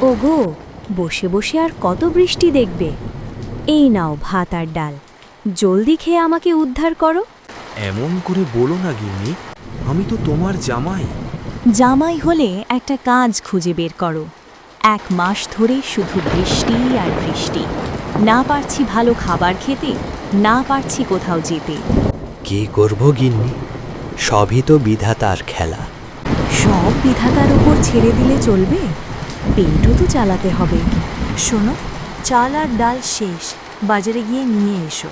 ওগো, বসে বসে আর কত বৃষ্টি দেখবে? এই নাও ভাত আর ডাল, জলদি খেয়ে আমাকে উদ্ধার করো। এমন করে বলো না গিন্নি, আমি তো তোমার জামাই। জামাই হলে একটা কাজ খুঁজে বের করো। 1 মাস ধরে শুধু বৃষ্টি আর বৃষ্টি, না পারছি ভালো খাবার খেতে, না পারছি কোথাও যেতে। কি করব গিন্নি, সবই তো বিধাতার খেলা। সব বিধাতার উপর ছেড়ে দিলে চলবে? পেটও তো চালাতে হবে। শোনো, চাল আর ডাল শেষ, বাজারে গিয়ে নিয়ে এসো।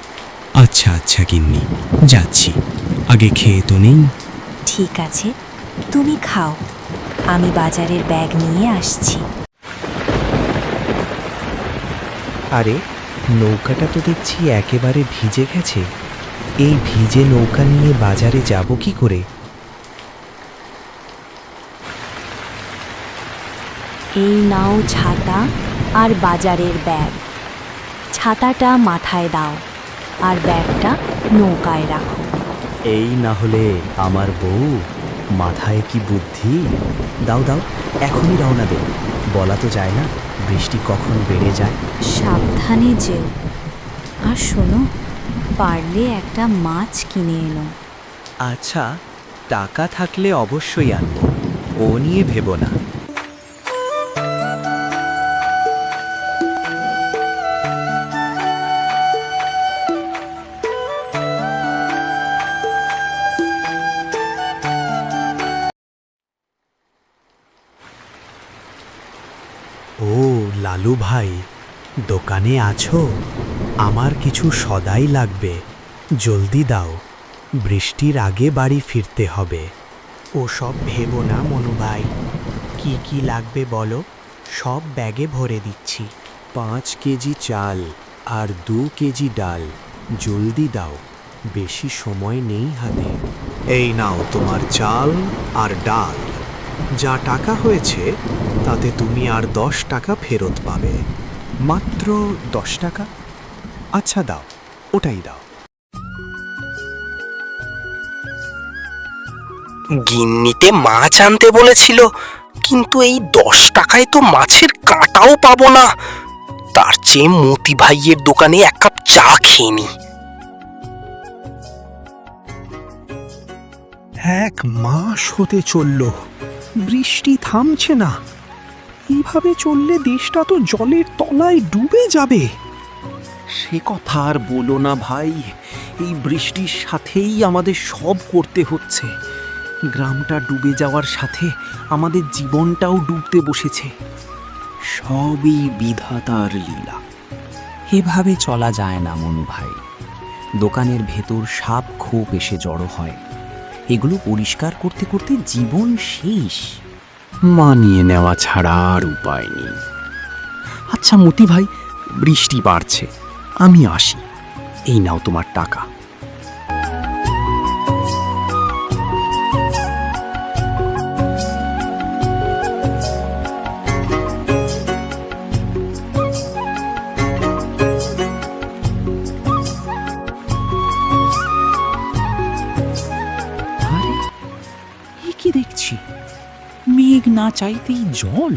আচ্ছা আচ্ছা গিন্নি, যাচ্ছি। আগে খেয়ে তো নেই। ঠিক আছে, তুমি খাও, আমি বাজারের ব্যাগ নিয়ে আসছি। আরে, নৌকাটা তো দেখছি একেবারে ভিজে গেছে। এই ভিজে নৌকা নিয়ে বাজারে যাব কি করে? এই নাও ছাতা আর বাজারের ব্যাগ। ছাতাটা মাথায় দাও আর ব্যাগটা নৌকায় রাখো। এই না হলে আমার বউ, মাথায় কি বুদ্ধি! দাও দাও, এখনই রওনা দে। বলা তো যায় না বৃষ্টি কখন বেড়ে যায়। সাবধানে যেও, আর শোনো, পারলে একটা মাছ কিনে এনো। আচ্ছা, টাকা থাকলে অবশ্যই আনবো, ও নিয়ে ভেবো না। ও লালু ভাই, দোকানে আছো? আমার কিছু সদাই লাগবে, জলদি দাও, বৃষ্টির আগে বাড়ি ফিরতে হবে। ওসব ভেবো না মনু ভাই, কি কি লাগবে বলো, সব ব্যাগে ভরে দিচ্ছি। 5 কেজি চাল আর 2 কেজি ডাল, জলদি দাও, বেশি সময় নেই হাতে। এই নাও তোমার চাল আর ডাল। যা টাকা হয়েছে তাতে তুমি আর 10 টাকা ফেরত পাবে। মাত্র 10 টাকা? আচ্ছা দাও, ওটাই দাও। গিন্নিতে মাছ আনতে বলেছিল, কিন্তু এই 10 টাকায় তো মাছের কাঁটাও পাবো না। তার চেয়ে মতি ভাইয়ের দোকানে 1 কাপ চা খেয়ে নি। 1 মাস হতে চলল, বৃষ্টি থামছে না। এইভাবে চললে দেশটা তো জলের তলায় ডুবে যাবে। সে কথা আর বলো না ভাই, এই বৃষ্টির সাথেই আমাদের সব করতে হচ্ছে। গ্রামটা ডুবে যাওয়ার সাথে আমাদের জীবনটাও ডুবতে বসেছে। সবই বিধাতার লীলা। এভাবে চলা যায় না মনু ভাই। দোকানের ভেতর সাপ খোপ এসে জড়ো হয়, এগুলো পরিষ্কার করতে করতে জীবন শেষ। মানিয়ে নেওয়া ছাড়া আর উপায় নেই। আচ্ছা মতি ভাই, বৃষ্টি বাড়ছে, আমি আসি। এই নাও তোমার টাকা। আরে, এ কি দেখছি? মেঘ না চাইতেই জল।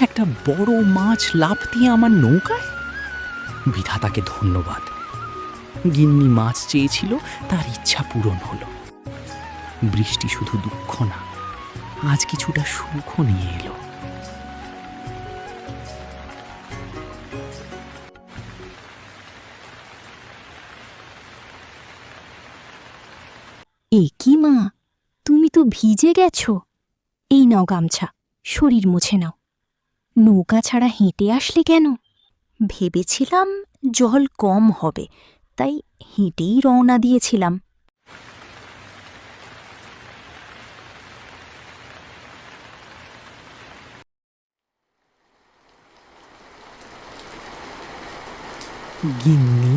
একটা বড় মাছ লাফ দিয়ে আমার নৌকায়। বিধাতাকে ধন্যবাদ, গিন্নি মাছ চেয়েছিল, তার ইচ্ছা পূরণ হলো। বৃষ্টি শুধু দুঃখ না, আজ কিছুটা সুখও নিয়ে এলো। এ কি মা, তুমি তো ভিজে গেছো। এই নাও গামছা, শরীর মুছে নাও। নৌকা ছাড়া হেঁটে আসলে কেন? ভেবেছিলাম জল কম হবে, তাই হেঁটেই রওনা দিয়েছিলাম। গিন্নি,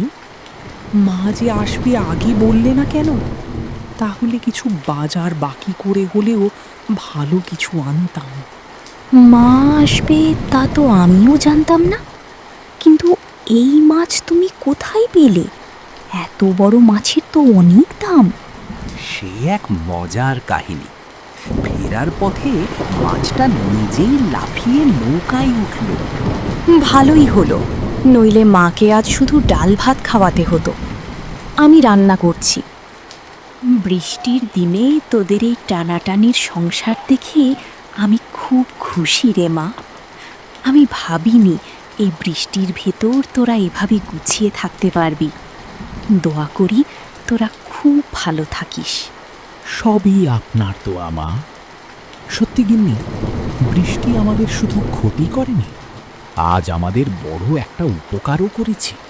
মা যে আসবে আগে বললে না কেন? তাহলে কিছু বাজার বাকি করে হলেও ভালো কিছু আনতাম। মা আসবে তা তো আমিও জানতাম না, কিন্তু এই মাছ তুমি কোথায় পেলে? এত বড় মাছের তো অনেক দাম। সে এক মজার কাহিনী। ফেরার পথে মাছটা নিজেই লাফিয়ে নৌকায় উঠল। ভালোই হলো, নইলে মাকে আজ শুধু ডাল ভাত খাওয়াতে হতো। আমি রান্না করছি। বৃষ্টির দিনে তোদের এই টানাটানির সংসার দেখে আমি খুব খুশি রে মা। আমি ভাবিনি এই বৃষ্টির ভেতর তোরা এভাবে গুছিয়ে থাকতে পারবি। দোয়া করি তোরা খুব ভালো থাকিস। সবই আপনার দোয়া মা। সত্যি গিন্নি, বৃষ্টি আমাদের শুধু ক্ষতি করেনি, আজ আমাদের বড় একটা উপকারও করেছে।